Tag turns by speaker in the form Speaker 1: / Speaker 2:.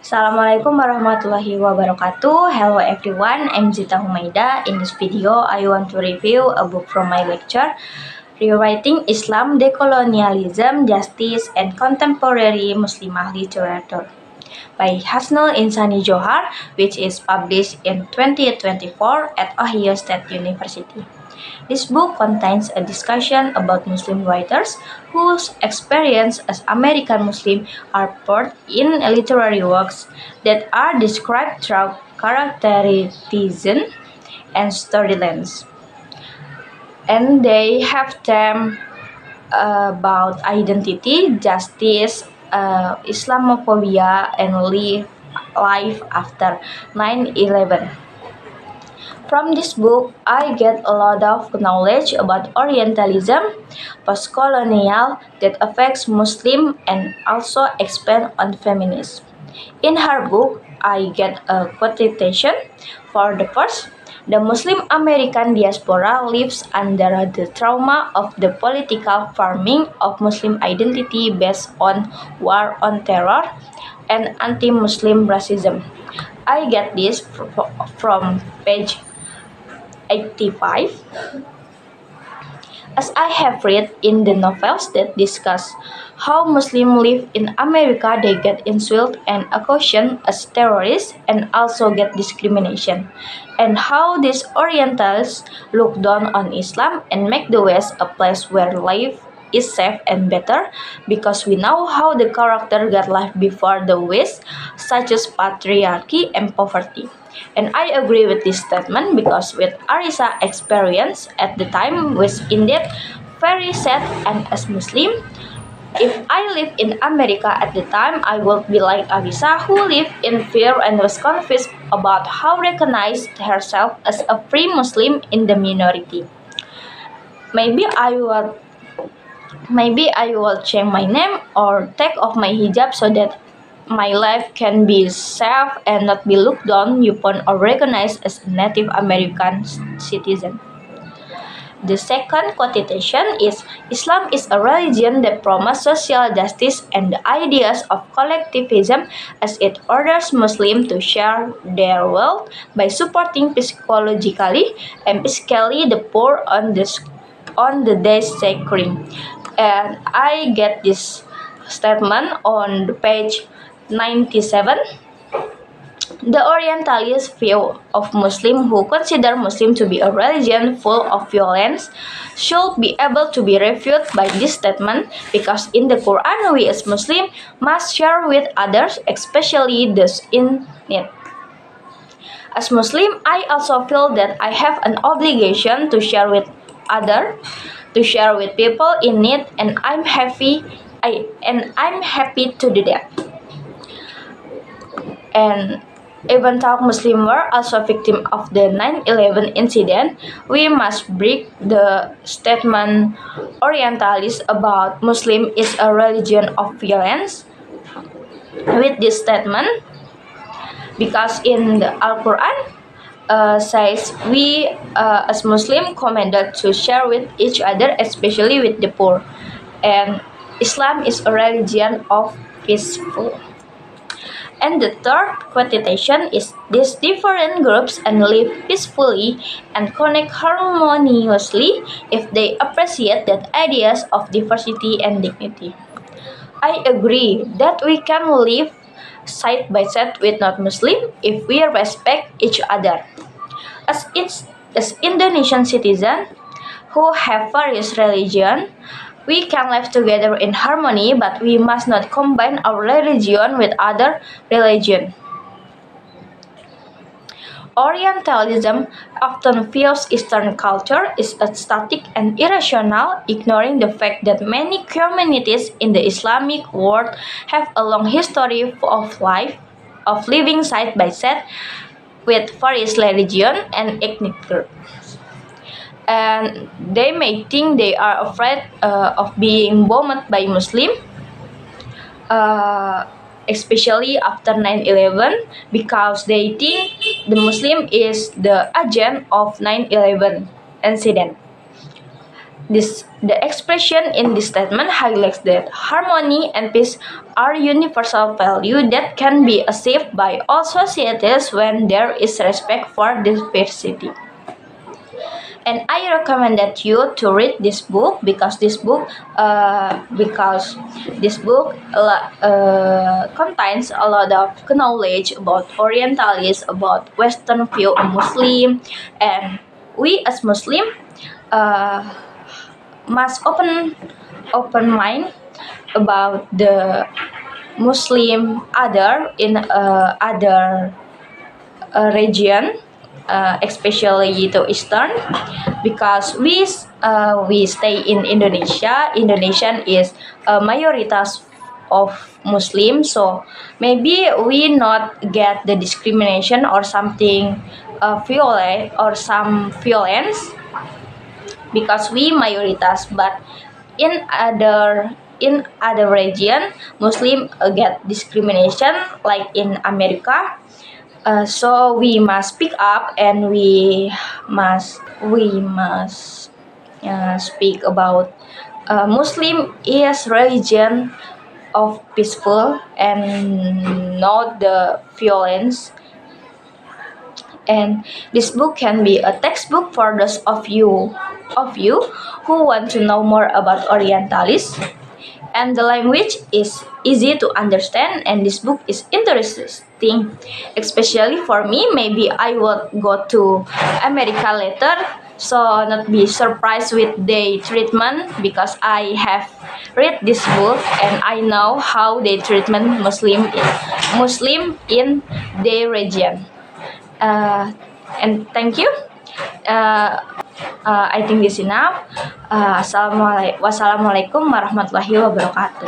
Speaker 1: Assalamualaikum warahmatullahi wabarakatuh. Hello everyone, I'm Zita Humaida. In this video, I want to review a book from my lecture, Rewriting Islam, Decolonialism, Justice, and Contemporary Muslimah Literature by Hasnul Insani Johar, which is published in 2024 at Ohio State University. This book contains a discussion about Muslim writers whose experience as American Muslim are poured in literary works that are described through characterization and storylines. And they have them about identity, justice, Islamophobia, and life after 9/11. From this book, I get a lot of knowledge about Orientalism, post-colonial that affects Muslim, and also expand on feminism. In her book, I get a quotation for the first. The Muslim American diaspora lives under the trauma of the political farming of Muslim identity based on war on terror and anti-Muslim racism. I get this from page 85. As I have read in the novels that discuss how Muslims live in America, they get insulted and accused as terrorists and also get discrimination, and how these Orientals look down on Islam and make the West a place where life is safe and better because we know how the character got life before the West, such as patriarchy and poverty. And I agree with this statement because with Arisa experience at the time was indeed very sad, and as Muslim, if I lived in America at the time, I would be like Arisa who lived in fear and was confused about how recognized herself as a free Muslim in the minority. Maybe I will change my name or take off my hijab so that my life can be safe and not be looked down upon or recognized as a Native American citizen. The second quotation is Islam is a religion that promotes social justice and the ideas of collectivism as it orders Muslims to share their wealth by supporting psychologically and physically the poor on the day sacred. And I get this statement on the page 97. The Orientalist view of Muslims who consider Muslim to be a religion full of violence should be able to be refuted by this statement because in the Quran we as Muslims must share with others, especially those in need. As Muslim, I also feel that I have an obligation to share with people in need, and I'm happy to do that. And even though Muslims were also victims of the 9/11 incident, we must break the statement Orientalist about Muslim is a religion of violence with this statement because in the Al-Quran says we as Muslim commanded to share with each other, especially with the poor, and Islam is a religion of peaceful. And the third quotation is these different groups and live peacefully and connect harmoniously if they appreciate that ideas of diversity and dignity. I agree that we can live side by side with non-Muslim if we respect each other. As Indonesian citizens who have various religions, we can live together in harmony, but we must not combine our religion with other religion. Orientalism often views Eastern culture as static and irrational, ignoring the fact that many communities in the Islamic world have a long history of living side by side with various religions and ethnic groups. And they may think they are afraid of being bombed by Muslim, especially after 9/11, because they think the Muslim is the agent of 9/11 incident. The expression in this statement highlights that harmony and peace are universal values that can be achieved by all societies when there is respect for diversity. And I recommend that you to read this book because this book contains a lot of knowledge about Orientalists, about Western view of Muslim, and we as Muslim uh, must open mind about the Muslim other in other region, especially to Eastern, because we stay in Indonesia. Indonesian is a majoritas of Muslim, so maybe we not get the discrimination or something violent or some violence because we mayoritas, but in other region Muslim get discrimination like in America. So we must speak up and we must speak about Muslim is religion of peaceful and not the violence. And this book can be a textbook for those of you who want to know more about Orientalists. And the language is easy to understand, and this book is interesting, especially for me. Maybe I will go to America later, so not be surprised with the treatment because I have read this book and I know how they treatment Muslim in their region. uh, and thank you. uh, I think this enough. Wassalamualaikum warahmatullahi wabarakatuh.